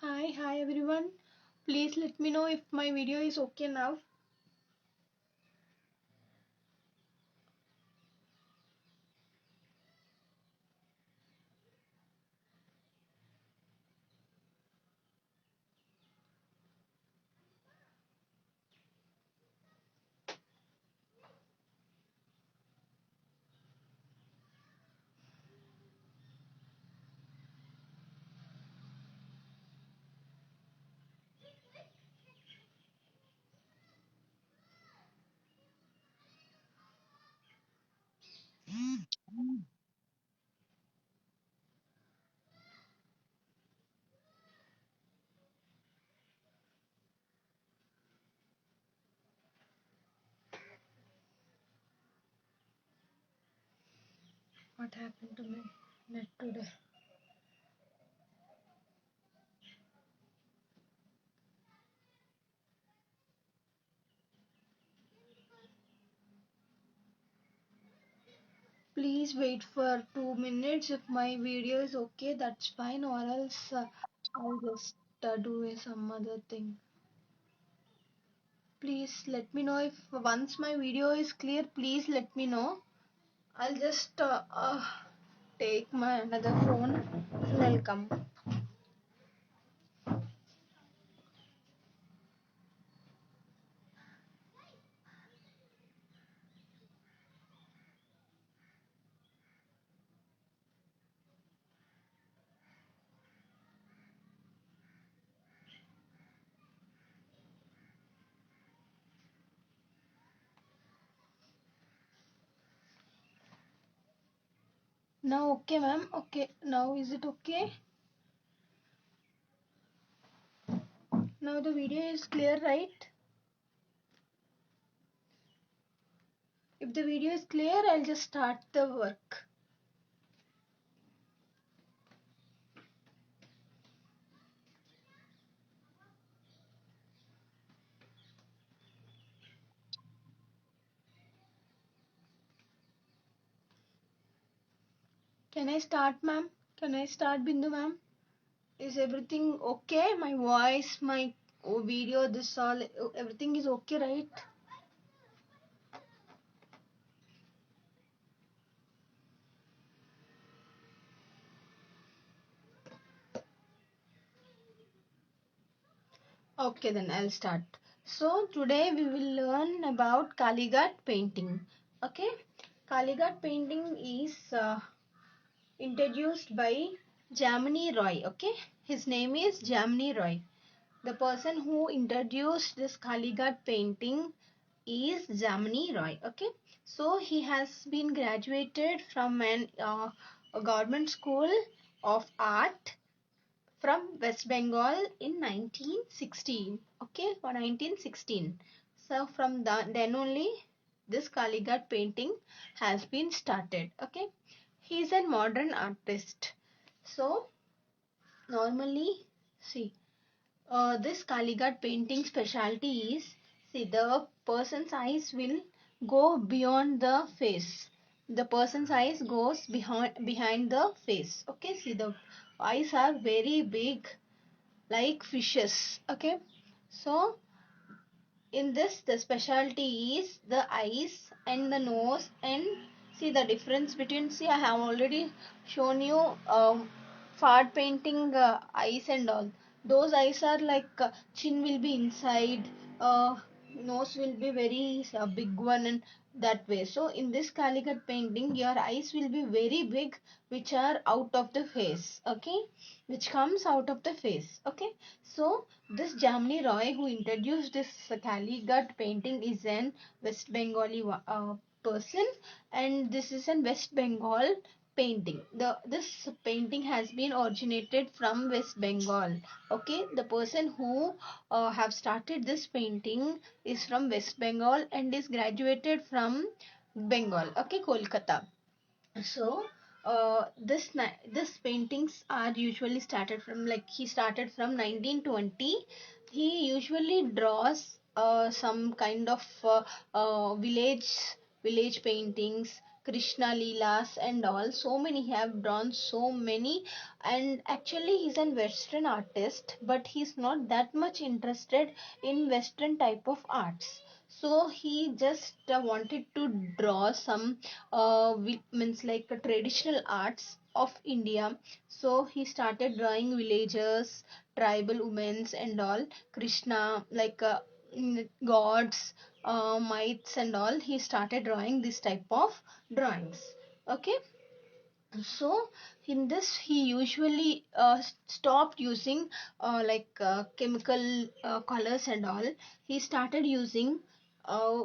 Hi everyone. Please let me know if my video is okay now. What happened to my net today? Please wait for 2 minutes. If my video is okay, that's fine, or else I'll just do some other thing. Please let me know if once my video is clear. Please let me know. I'll just take my another phone and I'll come. Now okay, ma'am. Okay. Now is it okay? Now the video is clear, right? If the video is clear, I'll just start the work. Can I start, ma'am? Can I start, Bindu, ma'am? Is everything okay? My voice, my video, this all, everything is okay, right? Okay, then I'll start. So today we will learn about Kalighat painting. Okay, Kalighat painting is introduced by Jamini Roy. Okay, his name is Jamini Roy. The person who introduced this Kalighat painting is Jamini Roy. Okay, so he has been graduated from a government school of art from West Bengal in 1916. Okay, for 1916. So from then only this Kalighat painting has been started. Okay, he is a modern artist. So normally, see, this Kalighat painting specialty is, see, the person's eyes will go beyond the face. The person's eyes goes behind the face. Okay, see, the eyes are very big like fishes. Okay, so in this the specialty is the eyes and the nose, and see the difference between, see, I have already shown you fart painting eyes and all. Those eyes are like chin will be inside, nose will be very big one, and that way. So in this Kalighat painting your eyes will be very big, which are out of the face. Okay, which comes out of the face. Okay, so this Jamni Roy who introduced this Kalighat painting is an West Bengali person, and this is an West Bengal painting. This painting has been originated from West Bengal. Okay, the person who have started this painting is from West Bengal and is graduated from Bengal. Okay, Kolkata. So this paintings are usually started from, like, he started from 1920. He usually draws some kind of village paintings, Krishna Leelas and all. So many have drawn so many, and actually he's an Western artist, but he's not that much interested in Western type of arts. So he just wanted to draw some means like traditional arts of India. So he started drawing villagers, tribal women's and all, Krishna, like gods, mites and all. He started drawing this type of drawings. Okay, so in this he usually stopped using chemical colors and all. He started using uh,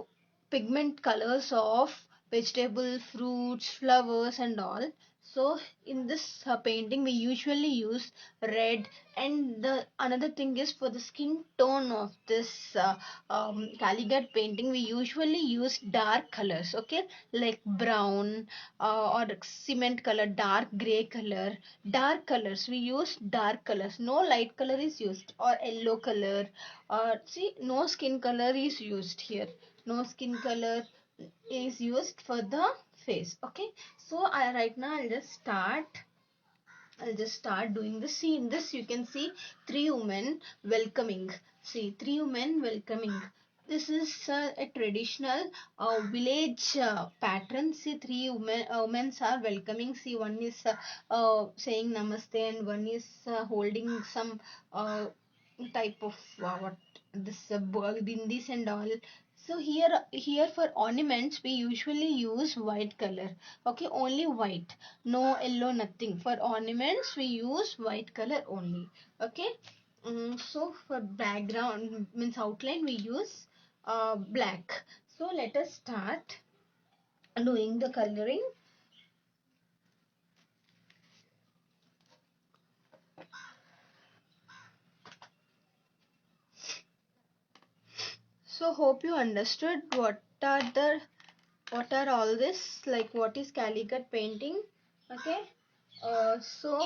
pigment colors of vegetable, fruits, flowers and all. So in this painting we usually use red, and the another thing is for the skin tone of this Kalighat painting we usually use dark colors, okay, like brown or cement color, dark gray color, dark colors. We use dark colors. No light color is used, or yellow color. Or see, no skin color is used here. No skin color is used for the face. Okay. So I right now I'll just start doing the see in this you can see three women welcoming. See three women welcoming. This is a traditional village pattern. See three women are welcoming. See one is saying namaste and one is holding some uh, type of what this bindis and all. So here for ornaments we usually use white color. Okay, only white, no yellow, nothing. For ornaments we use white color only. Okay. So for background means outline we use black. So let us start doing the coloring. So hope you understood what are all this, like what is Calicut painting. Okay. So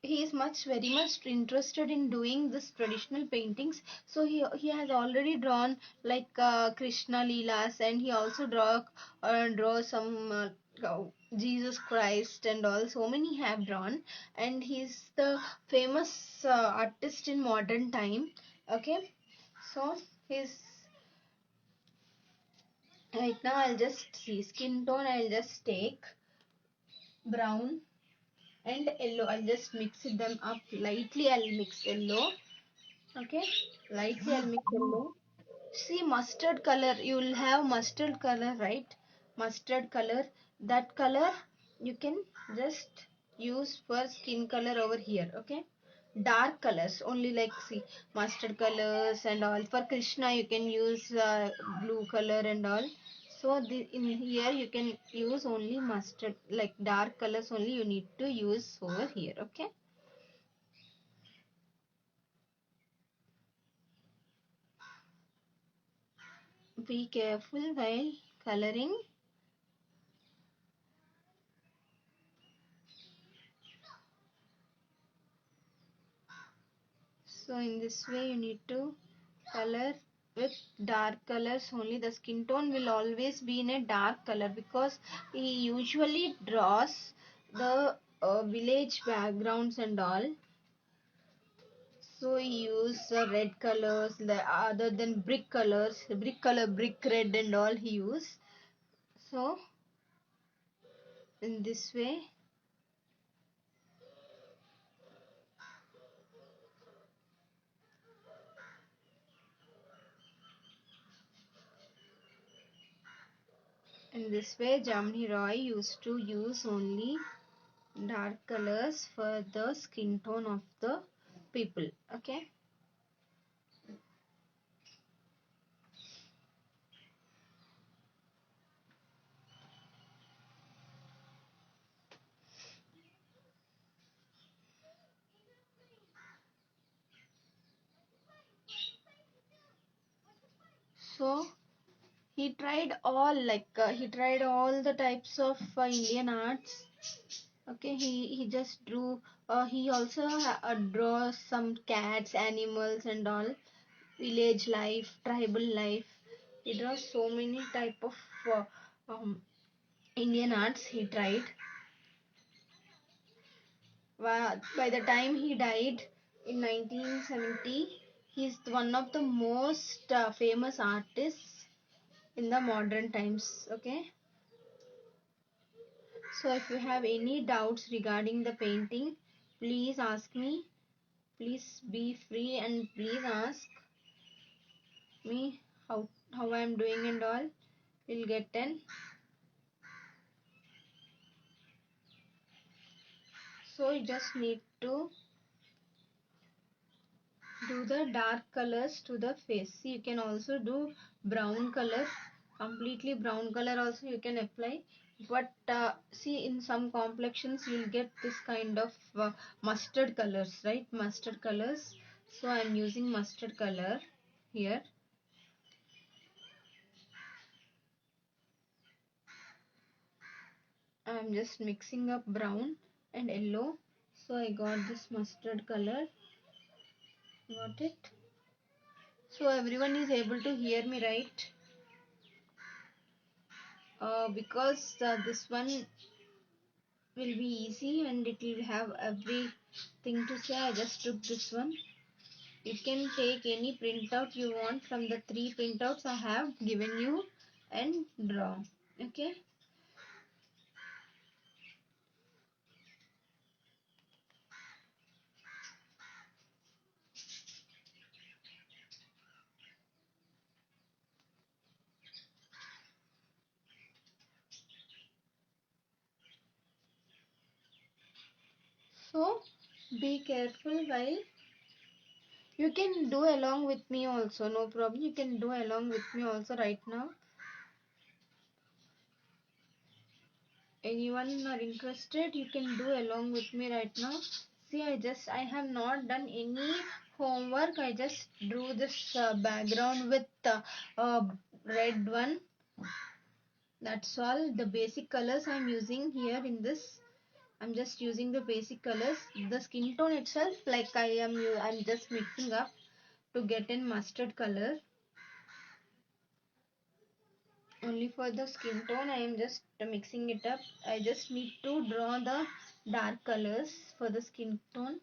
he is very much interested in doing this traditional paintings. So he has already drawn like Krishna Leelas, and he also draw some Jesus Christ and all. So many have drawn, and he's the famous artist in modern time. Okay. So he's right now I'll just see skin tone. I'll just take brown and yellow. I'll just mix them up lightly. I'll mix yellow. Okay, lightly I'll mix yellow. See mustard color. You will have mustard color, right? Mustard color. That color you can just use for skin color over here. Okay, dark colors only, like see mustard colors and all. For Krishna you can use blue color and all. So in here you can use only mustard, like dark colors only you need to use over here. Okay. Be careful while coloring. So in this way you need to color with dark colors only. The skin tone will always be in a dark color because he usually draws the village backgrounds and all. So he use red colors, other than brick colors, brick color, brick red and all he use. So in this way, Jamini Roy used to use only dark colors for the skin tone of the people. Okay. So he tried all the types of Indian arts. Okay, he just drew. He also draws some cats, animals, and all, village life, tribal life. He draws so many type of uh, um, Indian arts he tried. By the time he died in 1970, he's one of the most famous artists in the modern times. Okay, so if you have any doubts regarding the painting, please ask me. Please be free and please ask me how I am doing and all. You'll get an. So you just need to do the dark colors to the face. You can also do brown color, completely brown color also you can apply. But see, in some complexions you'll get this kind of mustard colors, right? Mustard colors. So I'm using mustard color here. I'm just mixing up brown and yellow. So I got this mustard color. Got it? So everyone is able to hear me, right? Because this one will be easy and it will have everything to say. I just took this one. You can take any printout you want from the 3 printouts I have given you and draw. Okay. So be careful while you can do along with me also. No problem. You can do along with me also right now. Anyone are interested, you can do along with me right now. See, I have not done any homework. I just drew this background with red one. That's all. The basic colors I'm using here in this. I'm just using the basic colors. The skin tone itself, like I'm just mixing up to get in mustard color. Only for the skin tone I am just mixing it up. I just need to draw the dark colors for the skin tone.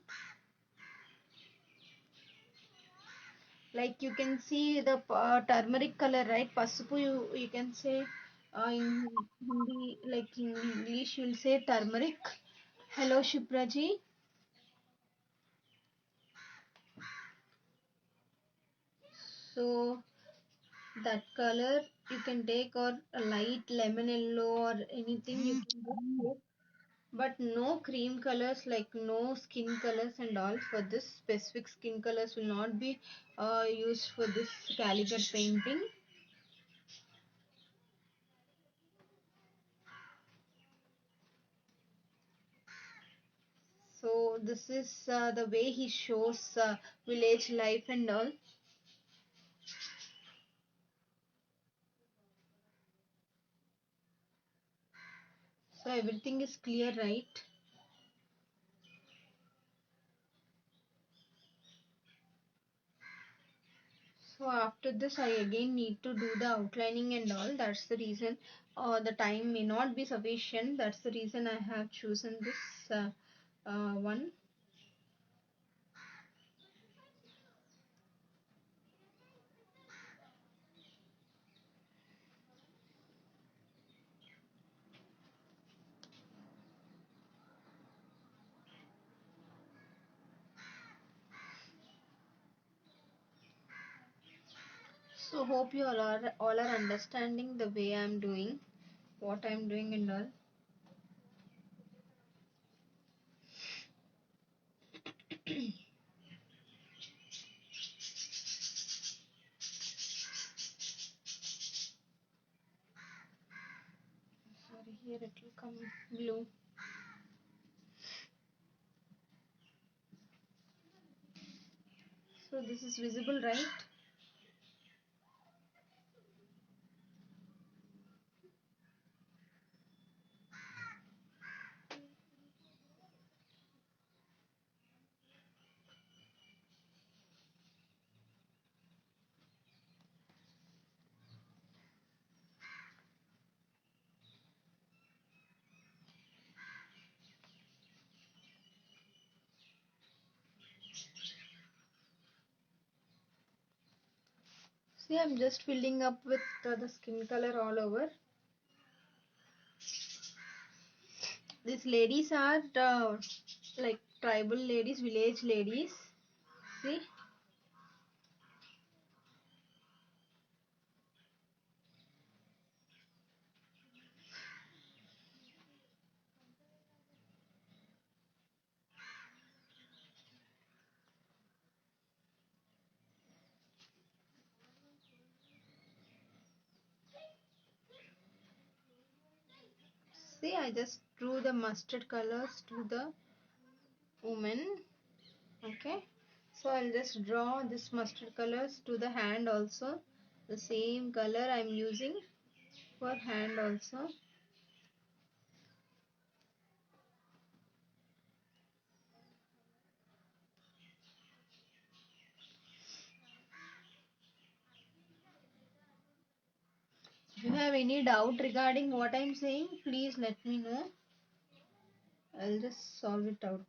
Like you can see the turmeric color, right? Pasupu, you can say in Hindi, like in English you'll say turmeric. Hello Shipraji. So that color you can take, or a light lemon yellow or anything you can take, but no cream colors, like no skin colors and all. For this specific skin colors will not be used for this calligraph painting. So this is the way he shows village life and all. So everything is clear, right? So after this I again need to do the outlining and all. That's the reason the time may not be sufficient. That's the reason I have chosen this one. So hope you all are understanding the way I'm doing, what I'm doing and all. Sorry, here it will come blue. So this is visible, right? See, I'm just filling up with the skin color all over. These ladies are like tribal ladies, village ladies. See, see, I just drew the mustard colors to the woman. Okay, so I'll just draw this mustard colors to the hand also. The same color I'm using for hand also. If you have any doubt regarding what I'm saying, please let me know. I'll just solve it out.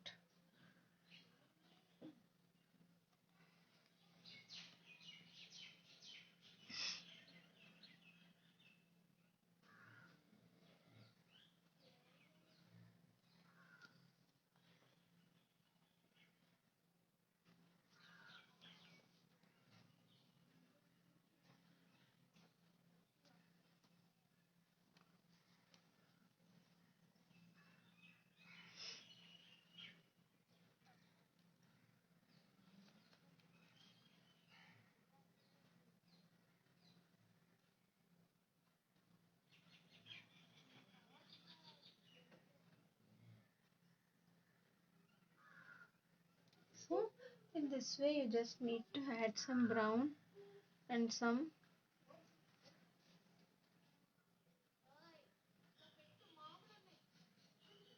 So in this way you just need to add some brown and some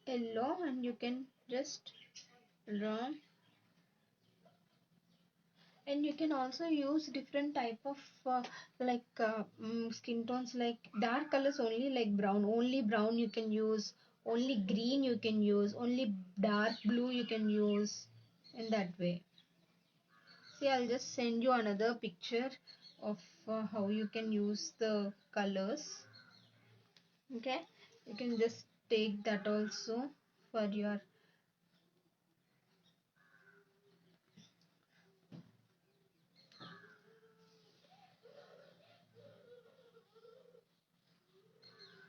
yellow, and you can just draw. And you can also use different type of skin tones, like dark colors only, like brown, only brown you can use, only green you can use, only dark blue you can use, in that way. See, I'll just send you another picture of how you can use the colors. Okay, you can just take that also for your.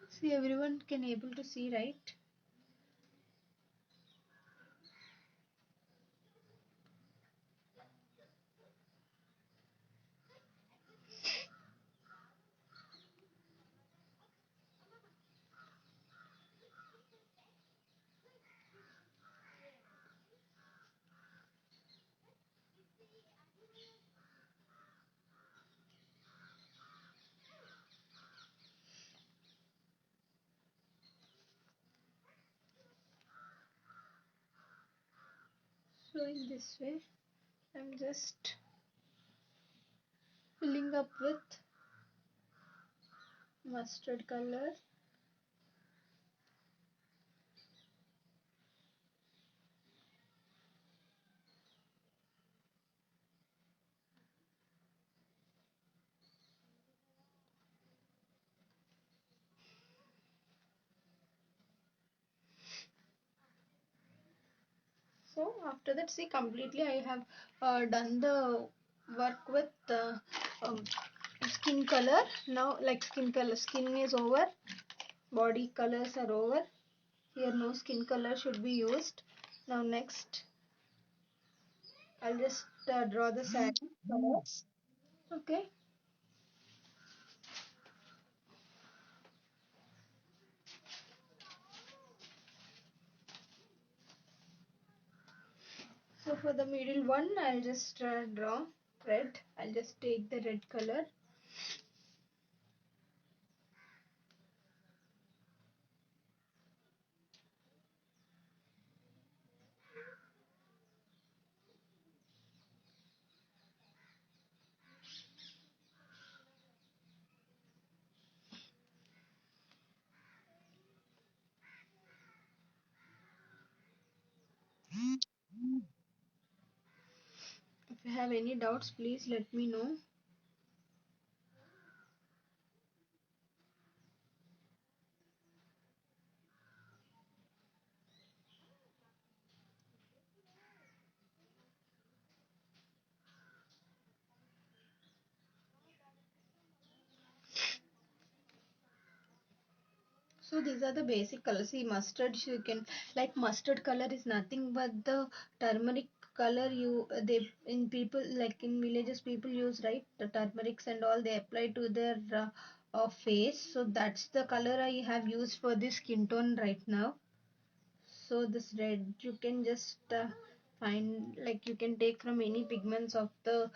See, everyone can able to see, right? So in this way I'm just filling up with mustard color. So after that, see, completely I have done the work with um, skin color. Now, like skin color, skin is over, body colors are over. Here no skin color should be used. Now next I'll just draw the side colors. Okay. So for the middle one, I'll just draw red. I'll just take the red color. If you have any doubts, please let me know. So these are the basic colors. See, mustard you can, like, mustard color is nothing but the turmeric color. You they in people, like in villages people use, right, the turmerics and all they apply to their face. So that's the color I have used for this skin tone right now. So this red you can just find, like, you can take from any pigments of the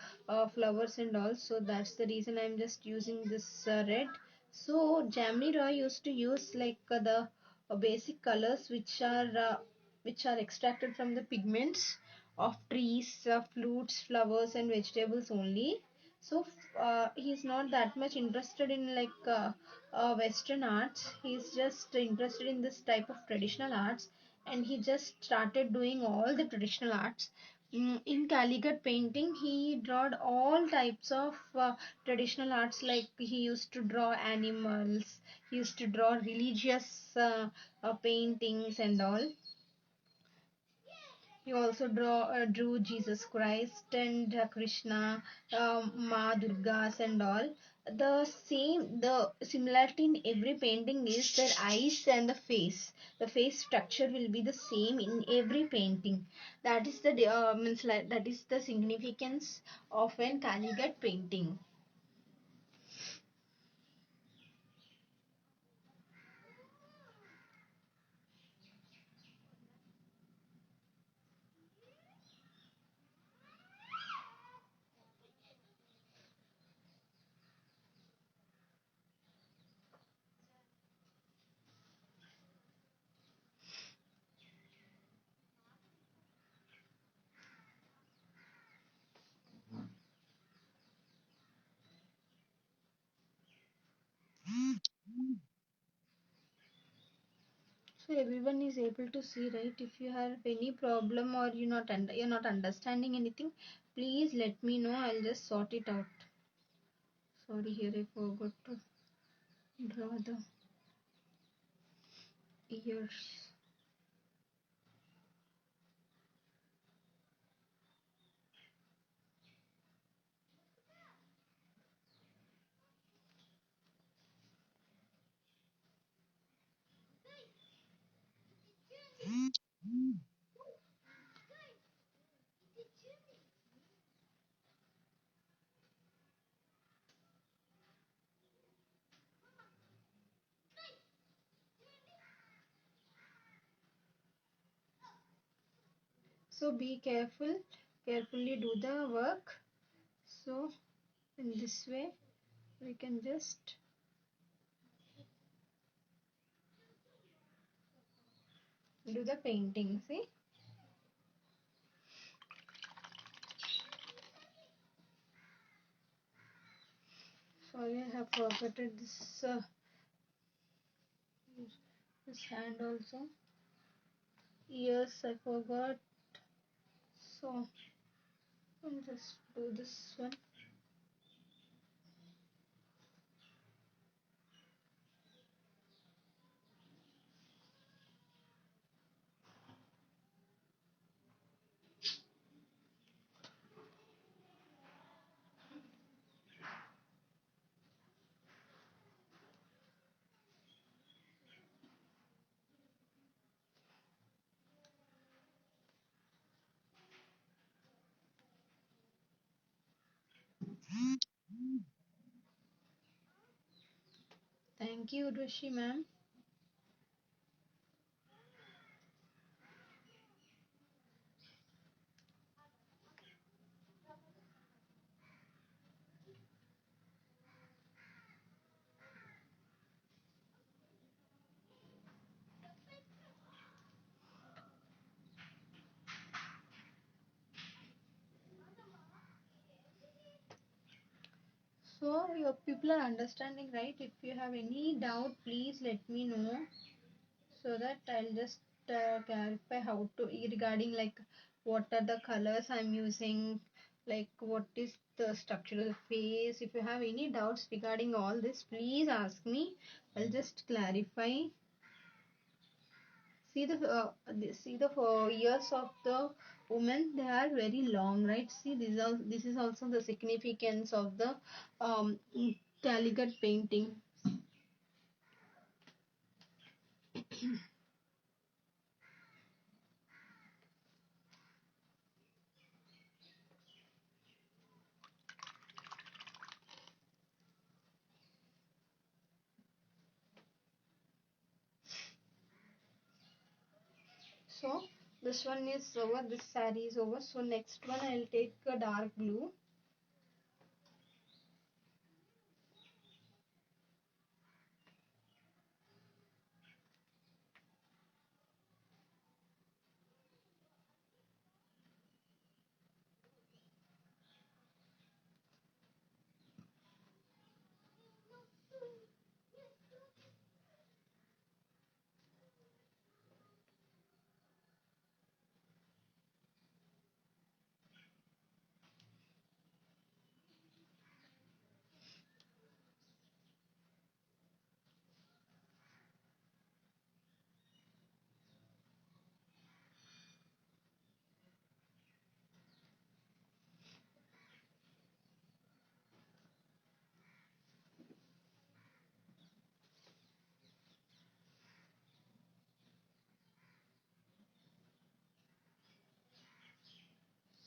flowers and all. So that's the reason I'm just using this red. So Jamni Roy used to use, like, the basic colors which are extracted from the pigments of trees, fruits, flowers and vegetables only. So he's not that much interested in, like, Western arts. He's just interested in this type of traditional arts, and he just started doing all the traditional arts. In Calicut painting, he drawed all types of traditional arts. Like, he used to draw animals, he used to draw religious paintings and all. He also drew Jesus Christ and Krishna, Ma Durgas and all. The similarity in every painting is their eyes and the face. The face structure will be the same in every painting. That is the means, like, that is the significance of an Kaligat painting. So everyone is able to see, right? If you have any problem or you're not understanding anything, please let me know. I'll just sort it out. Sorry, here I forgot to draw the ears. So be careful, carefully do the work. So in this way, we can just do the painting. See? Sorry, I have forgotten this hand also. Ears I forgot. So I'll just do this one. Thank you, Urvashi ma'am. So your people are understanding, right? If you have any doubt, please let me know so that I'll just clarify how to regarding, like, what are the colors I'm using, like what is the structure of the face. If you have any doubts regarding all this, please ask me. I'll just clarify. See the ears of the woman, they are very long, right? See, this is also the significance of the Calicut painting. So this one is over, this saree is over. So next one I'll take a dark blue.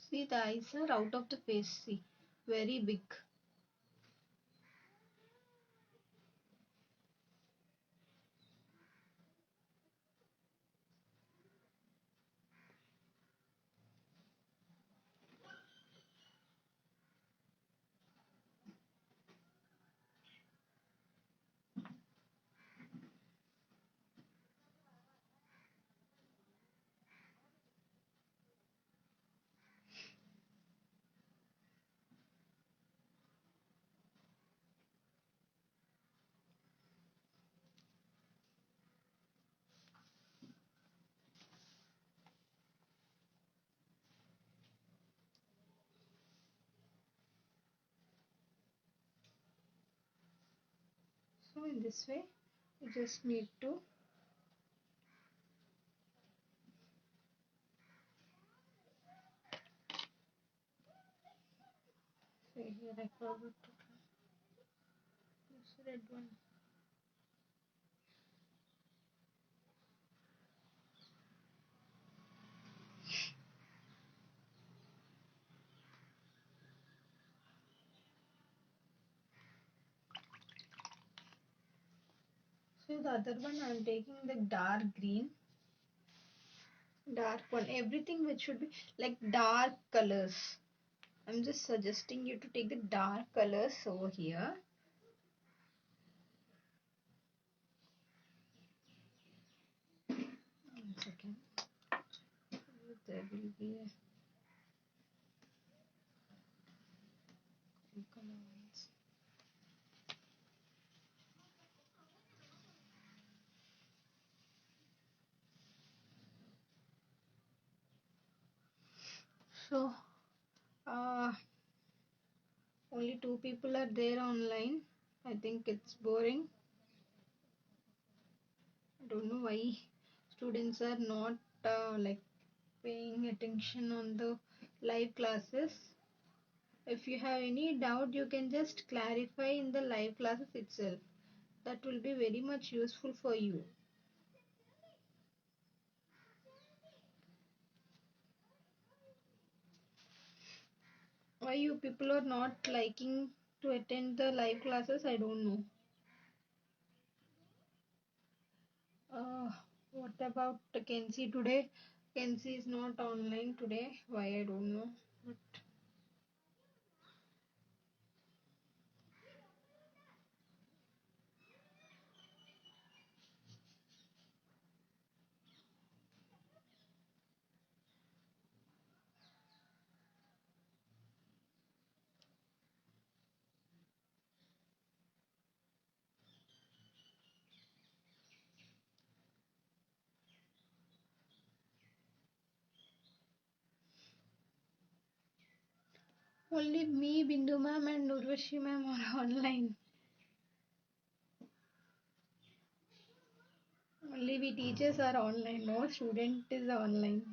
See, the eyes are out of the face, see, very big. So in this way, you just need to say here I forgot to use red one. So the other one I am taking the dark green, dark one, everything which should be like dark colors. I'm just suggesting you to take the dark colors over here. One second. There will be a color ones. So only two people are there online. I think it's boring. I don't know why students are not like paying attention on the live classes. If you have any doubt, you can just clarify in the live classes itself. That will be very much useful for you. Why you people are not liking to attend the live classes, I don't know. What about Kenzie today? Kenzie is not online today. Why I don't know. But only me, Bindu ma'am, and Urvashi ma'am are online. Only we teachers are online. No student is online.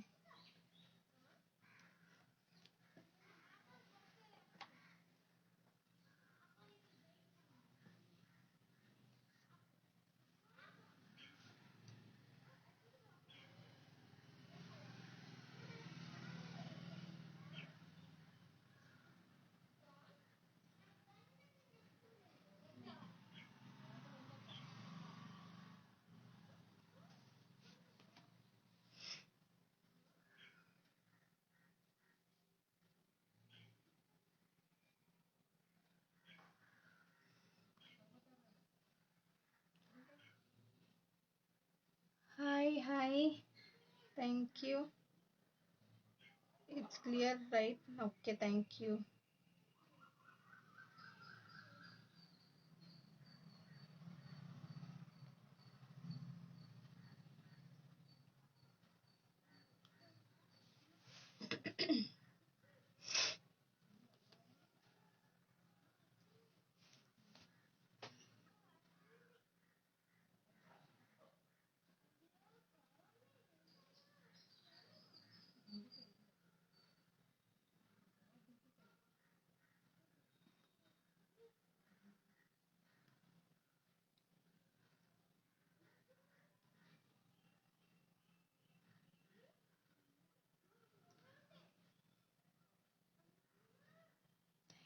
hi. Thank you. It's clear, right? Okay, thank you.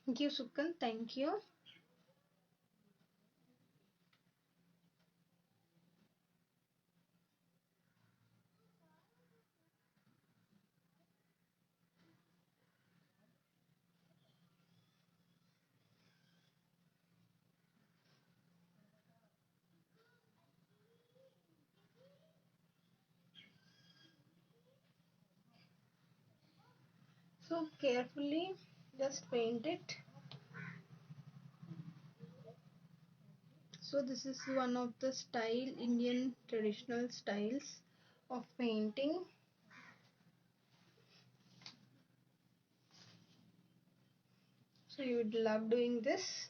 Thank you, Sukan. Thank you. So carefully just paint it. So this is one of the Indian traditional styles of painting. So you would love doing this.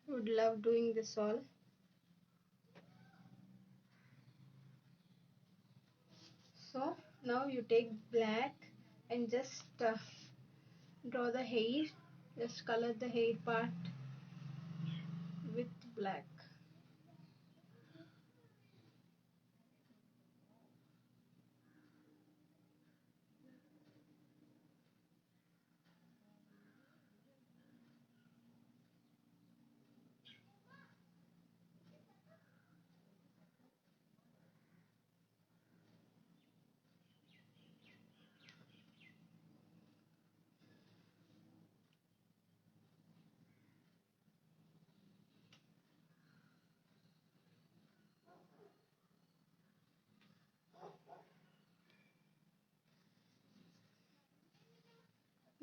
You would love doing this all. So now you take black and just draw the hair. Just color the hair part with black.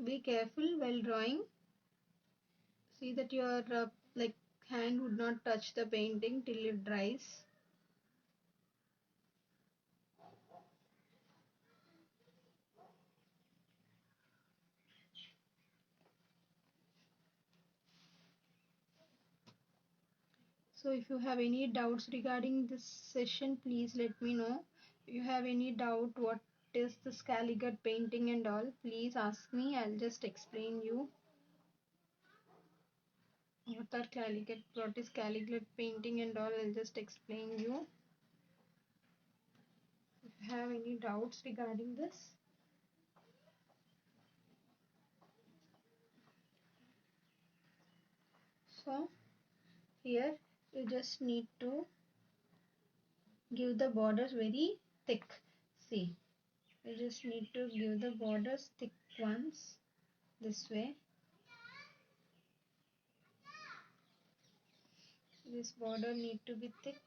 Be careful while drawing. See that your like hand would not touch the painting till it dries. So if you have any doubts regarding this session, please let me know. If you have any doubt what is the Scaliger painting and all, please ask me. I'll just explain you what is Scaliger painting and all. I'll just explain you. If you have any doubts regarding this. So here you just need to give the borders very thick. See, you just need to give the borders thick ones this way. This border need to be thick.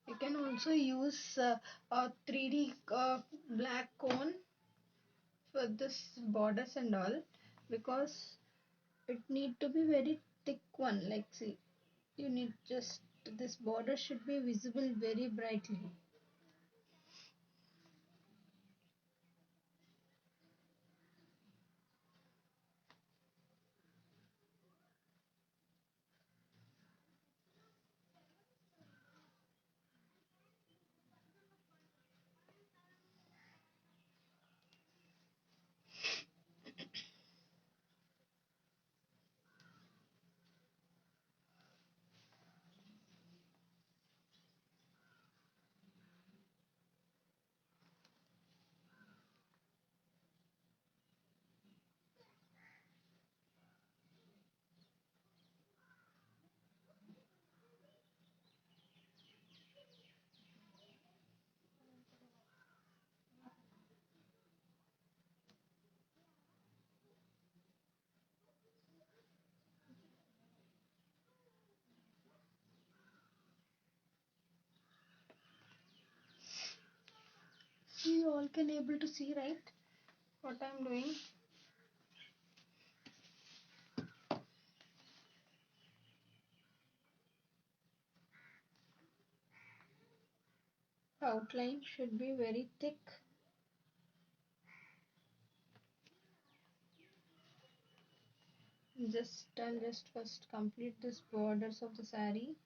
You can also use a 3D black cone for this borders and all, because it need to be very thick one. Like see, you need just this border should be visible very brightly. You all can able to see, right, what I'm doing. Outline should be very thick. I'll just first complete this borders of the saree.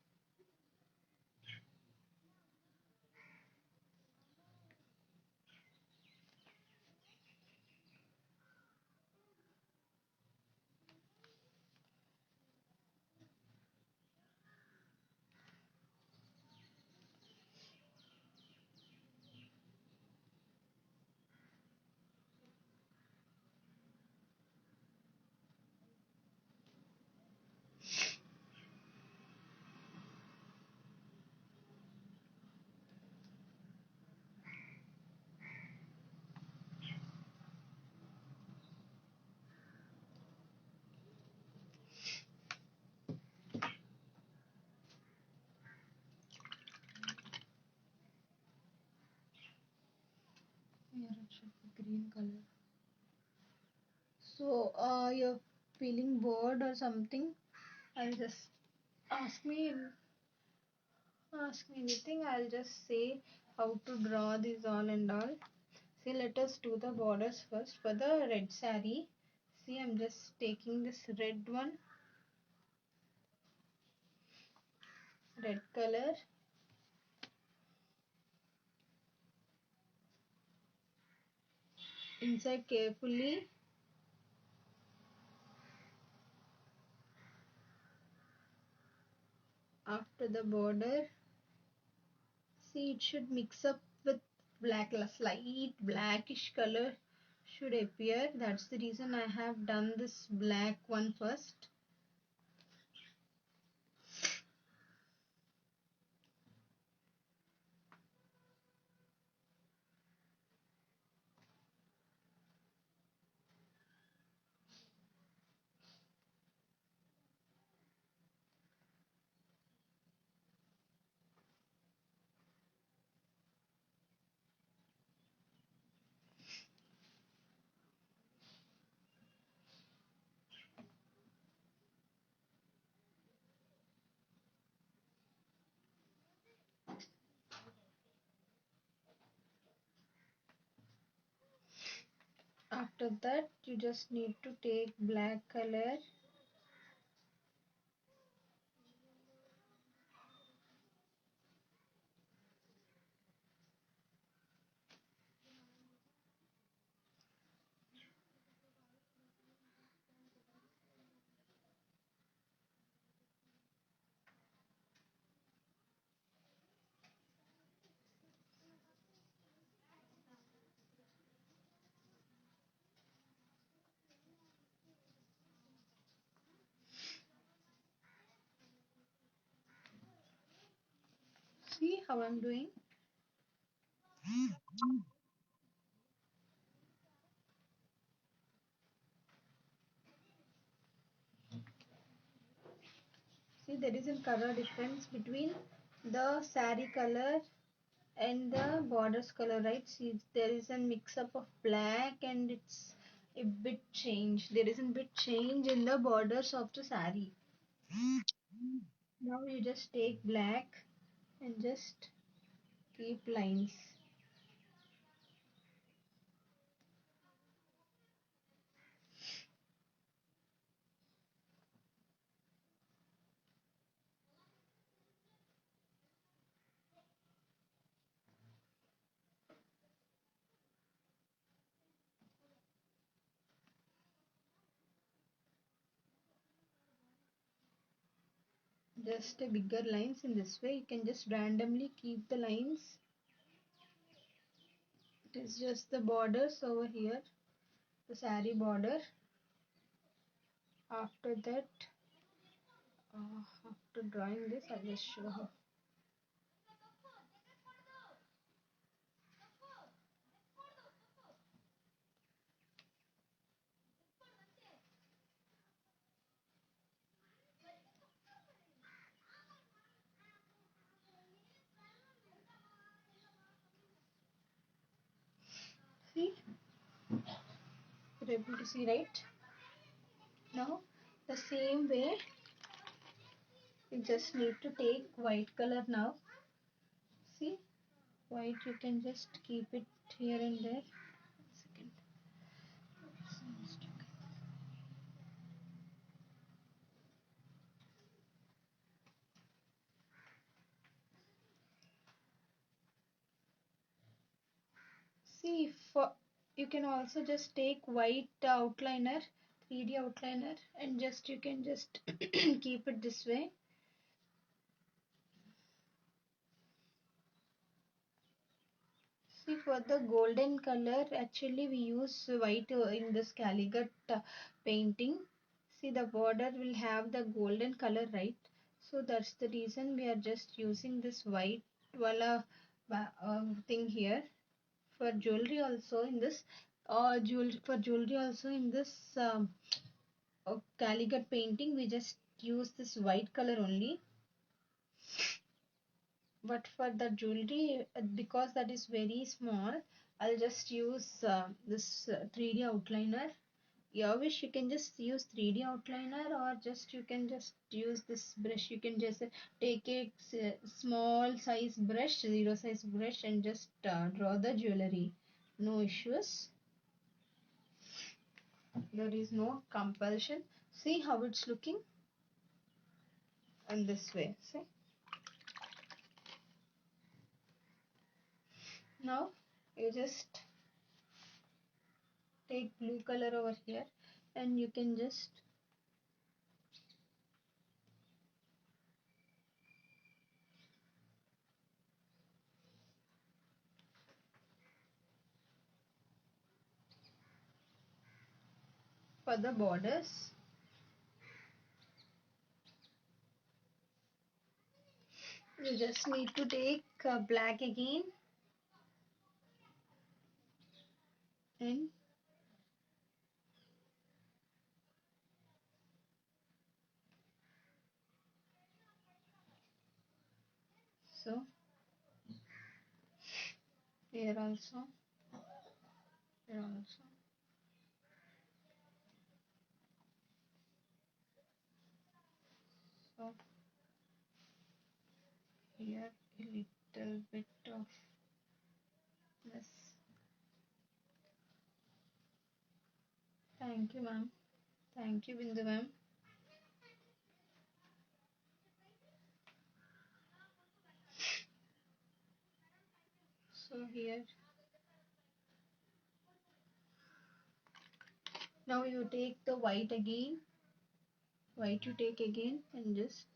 Here it should be green color. So you're feeling bored or something, I'll just ask me ask me anything. I'll just say how to draw this all and all. See, let us do the borders first. For the red saree, see, I'm just taking this red one, red color. Inside carefully. After the border, see, it should mix up with black, slight blackish color should appear. That's the reason I have done this black one first. After that, you just need to take black color. See how I'm doing? See, there is a color difference between the saree color and the borders color, right? See, there is a mix up of black and it's a bit change. There is a bit change in the borders of the saree. Now you just take black and just keep lines. Just a bigger lines. In this way you can just randomly keep the lines. It is just the borders over here, the saree border. After that, after drawing this, I'll just show you. See, you're able to see, right? Now the same way you just need to take white color now. See, white, you can just keep it here and there. Second. See, for you can also just take white outliner, 3D outliner, and just you can just keep it this way. See, for the golden color, actually we use white in this Calicut painting. See, the border will have the golden color, right? So that's the reason we are just using this white wala thing here. For jewelry also in this, for jewelry also in this Calicut painting, we just use this white color only. But for the jewelry, because that is very small, I'll just use this 3D outliner. Your wish, you can just use 3D outliner, or just you can just use this brush. You can just take a small size brush, zero size brush, and just draw the jewelry. No issues. There is no compulsion. See how it's looking? And this way. See? Now you just take blue color over here, and you can just for the borders, you just need to take black again, and so here also, here also. So here a little bit of this. Thank you, ma'am. Thank you, Bindu ma'am. So here, now you take the white again. White you take again, and just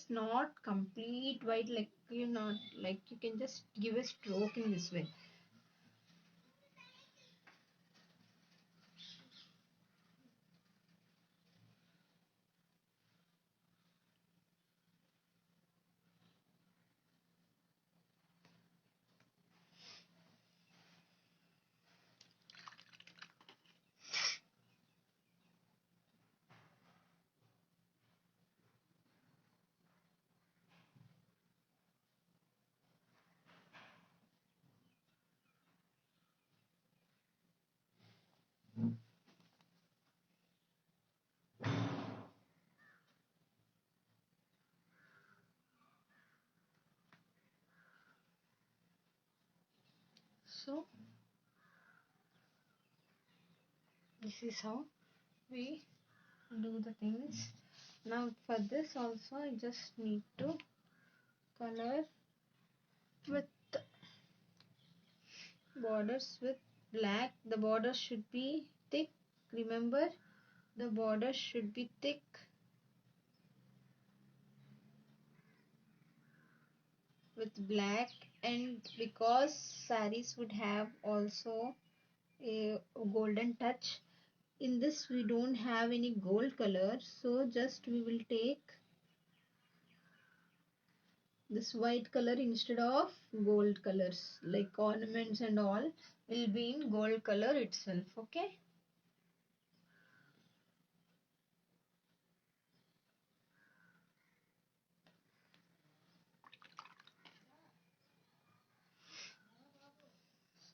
not complete white, like you not like you can just give a stroke in this way. So this is how we do the things. Now for this also I just need to color with borders with black. The border should be thick. Remember, the border should be thick. With black, and because saris would have also a golden touch, in this we don't have any gold color, so just we will take this white color instead of gold colors, like ornaments and all will be in gold color itself. Okay.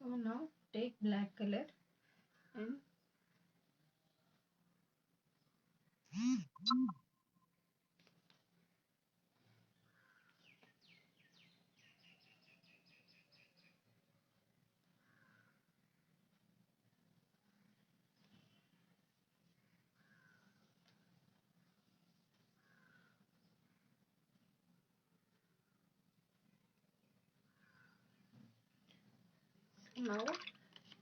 So now take black color and now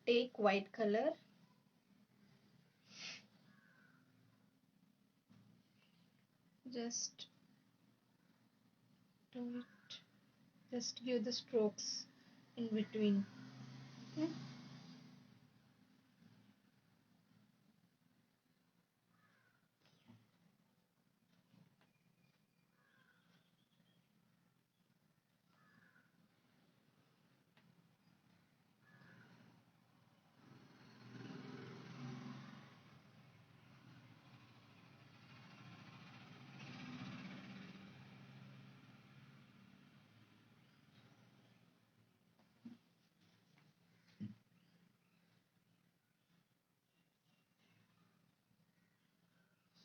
take white color, just do it, just give the strokes in between. Okay.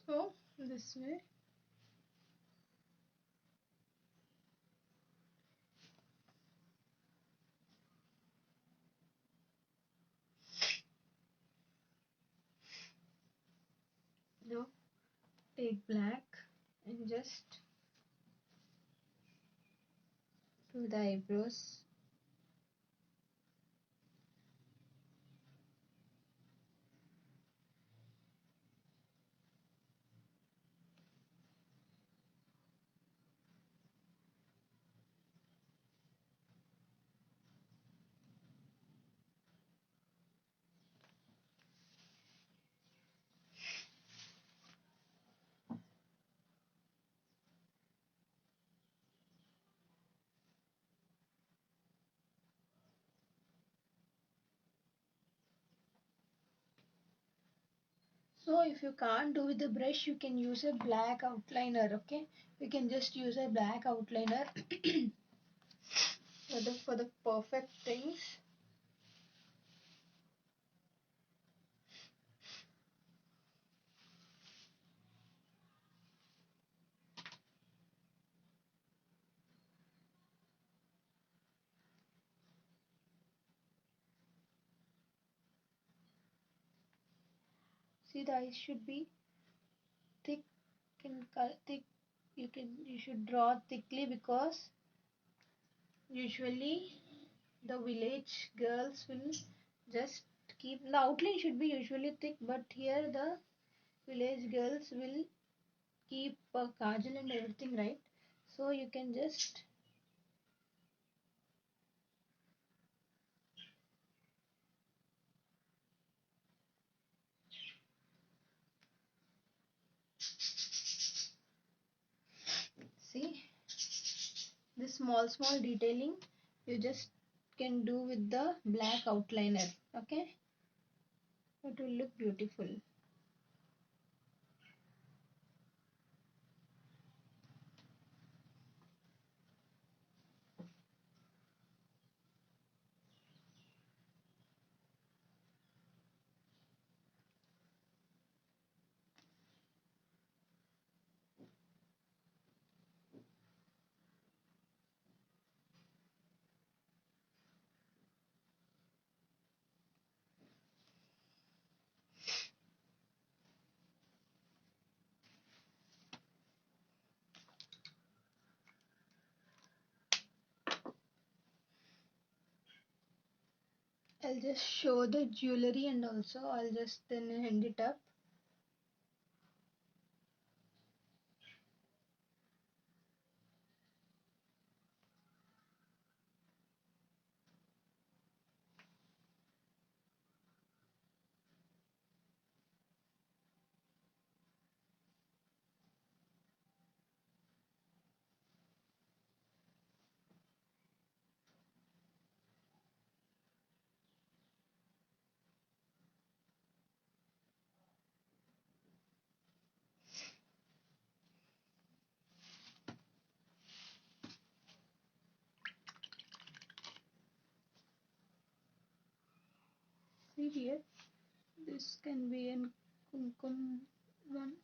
So this way. Now take black and just do the eyebrows. So if you can't do with the brush, you can use a black outliner. Okay, you can just use a black outliner for the perfect things. See, the eyes should be thick and thick. You should draw thickly, because usually the village girls will just keep the outline should be usually thick, but here the village girls will keep kajal and everything, right? So you can just see this small detailing you just can do with the black outliner. Okay, it will look beautiful. I'll just show the jewelry and also I'll just then hand it up. See here, this can be an kumkum one.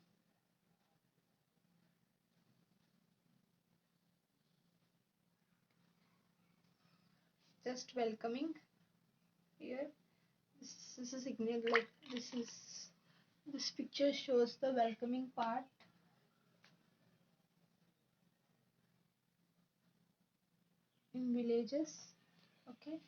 Just welcoming here. This is a signal, like this picture shows the welcoming part in villages. Okay.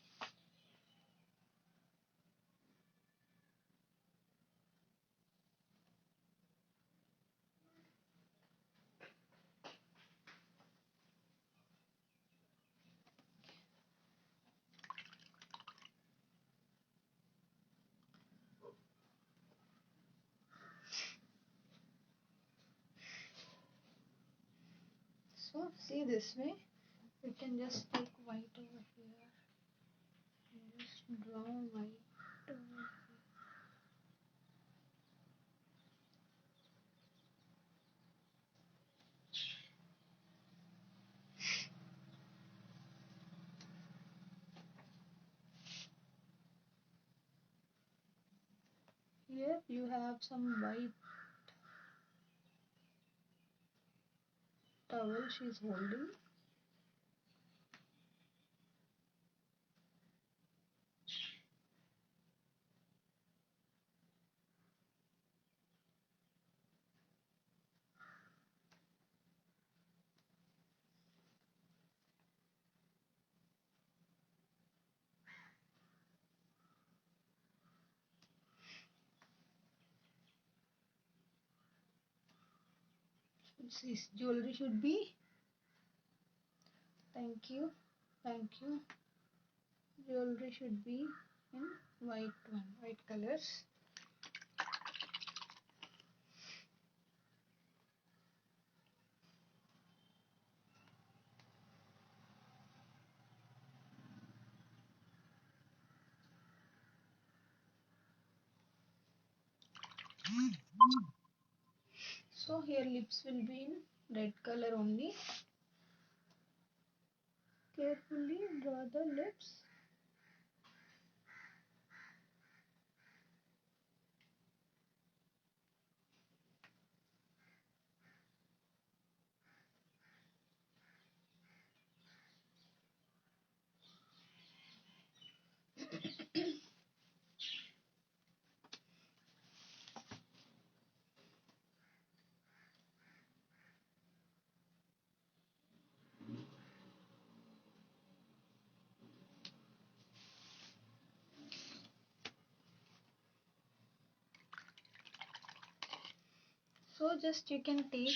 So see, this way we can just take white over here and just draw white over here. Here you have some white towel she's holding. This jewelry should be, thank you, thank you. Jewelry should be in white colors. So here lips will be in red color only. Carefully draw the lips. So just you can take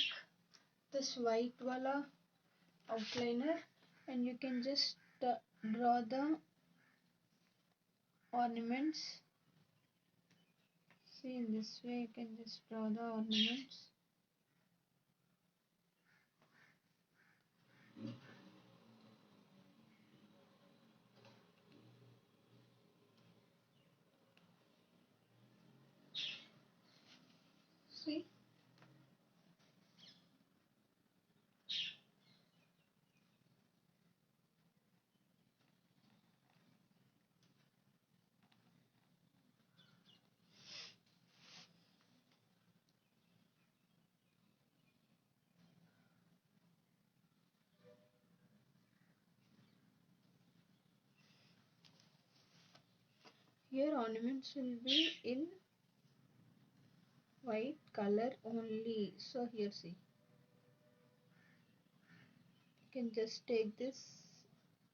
this white wala outliner and you can just draw the ornaments. See, in this way you can just draw the ornaments. See, here ornaments will be in white color only. So here see, you can just take this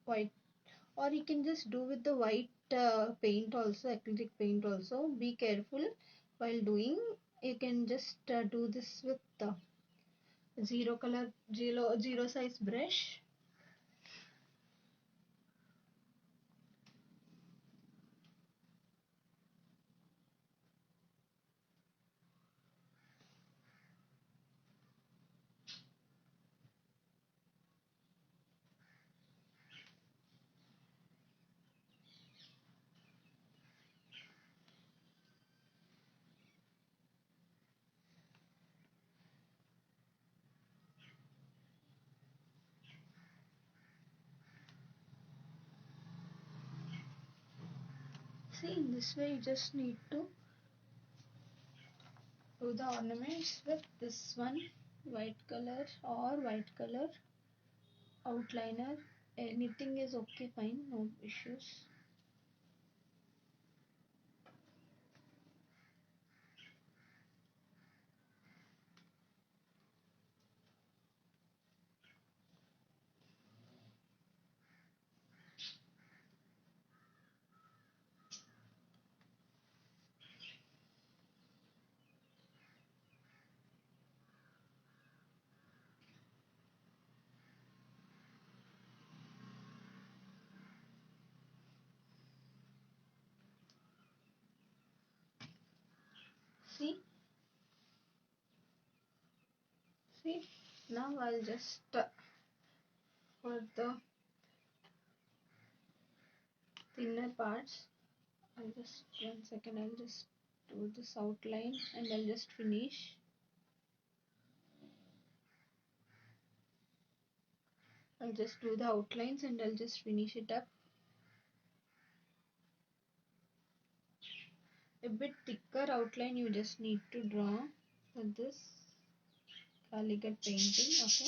white, or you can just do with the white paint also, acrylic paint also. Be careful while doing. You can just do this with zero color, zero size brush. See, in this way you just need to do the ornaments with this one white color or white color outliner. Anything is okay, fine, no issues. See, see, now I'll just for the thinner parts, I'll just 1 second, I'll just do this outline and I'll just finish. I'll just do the outlines and I'll just finish it up. A bit thicker outline you just need to draw for this Kalighat painting, okay?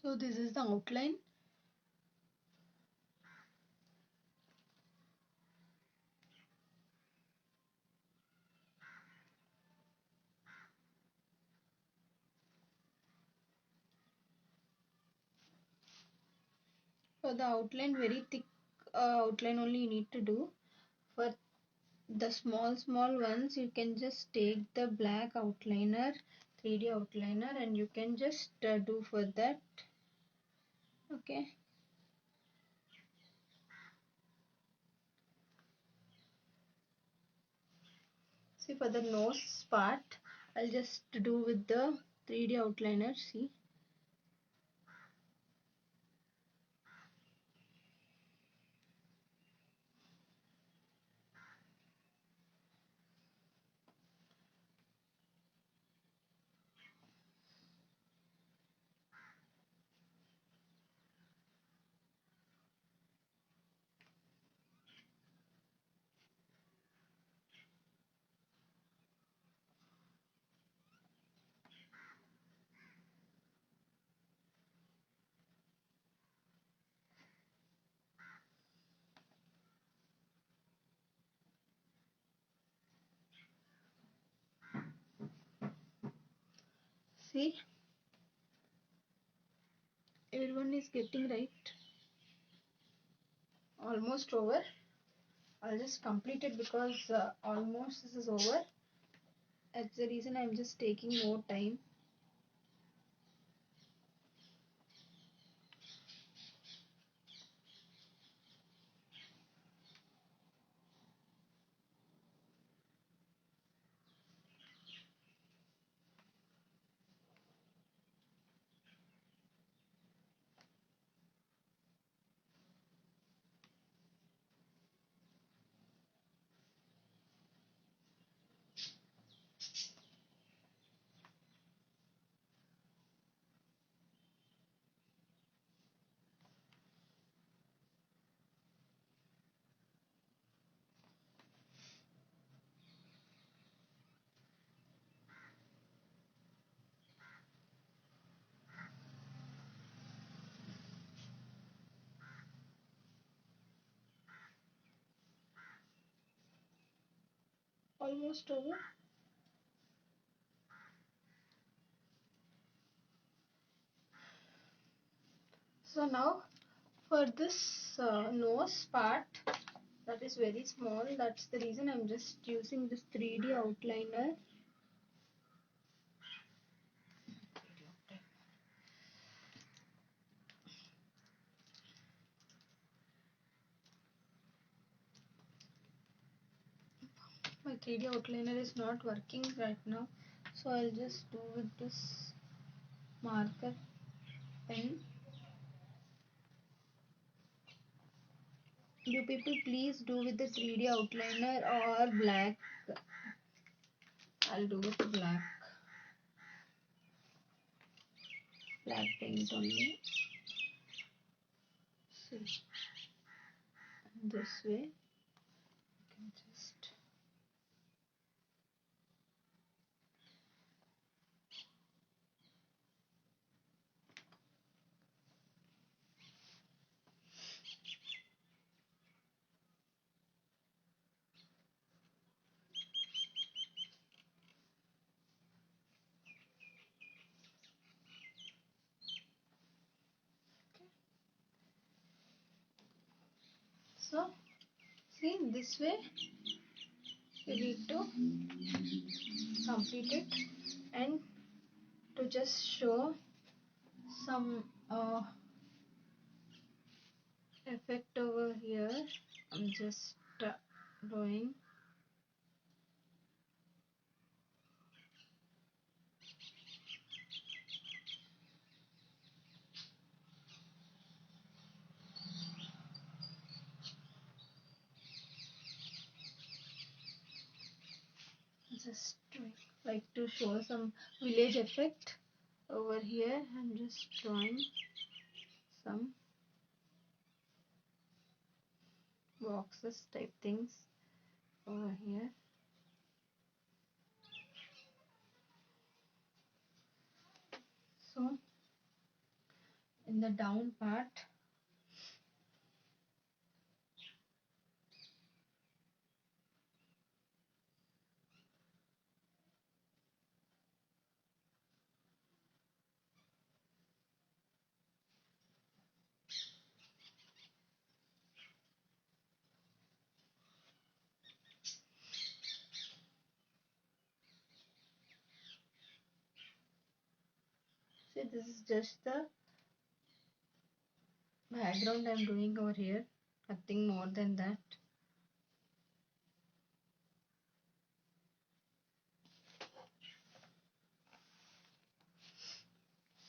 So this is the outline. For the outline, very thick outline only you need to do. For the small ones, you can just take the black outliner, 3D outliner, and you can just do for that. Okay. See, for the nose part, I'll just do with the 3D outliner. See. see, everyone is getting right. Almost over. I'll just complete it because almost this is over. That's the reason I'm just taking more time. Almost over. So now for this nose part, that is very small. That's the reason I'm just using this 3D outliner. My 3D outliner is not working right now, so I'll just do with this marker pen. You people please do with the 3D outliner or black. I'll do with black paint only. See, this way you can just so see this way you need to complete it, and to just show some effect over here, I'm just drawing. Just like to show some village effect over here. I'm just drawing some boxes type things over here. So in the down part, see this is just the background I'm doing over here, nothing more than that.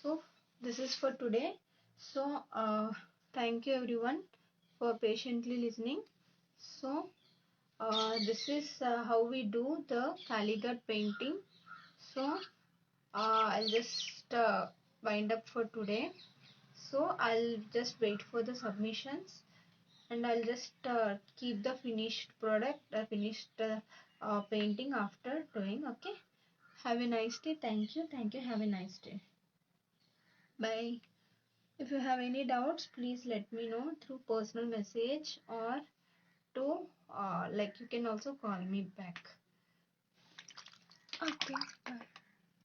So this is for today. So thank you everyone for patiently listening. So this is how we do the Kalighat painting. So I'll just wind up for today. So I'll just wait for the submissions, and I'll just keep the finished product, finished painting after doing. Okay. Have a nice day. Thank you. Thank you. Have a nice day. Bye. If you have any doubts, please let me know through personal message, or to like you can also call me back. Okay. Bye.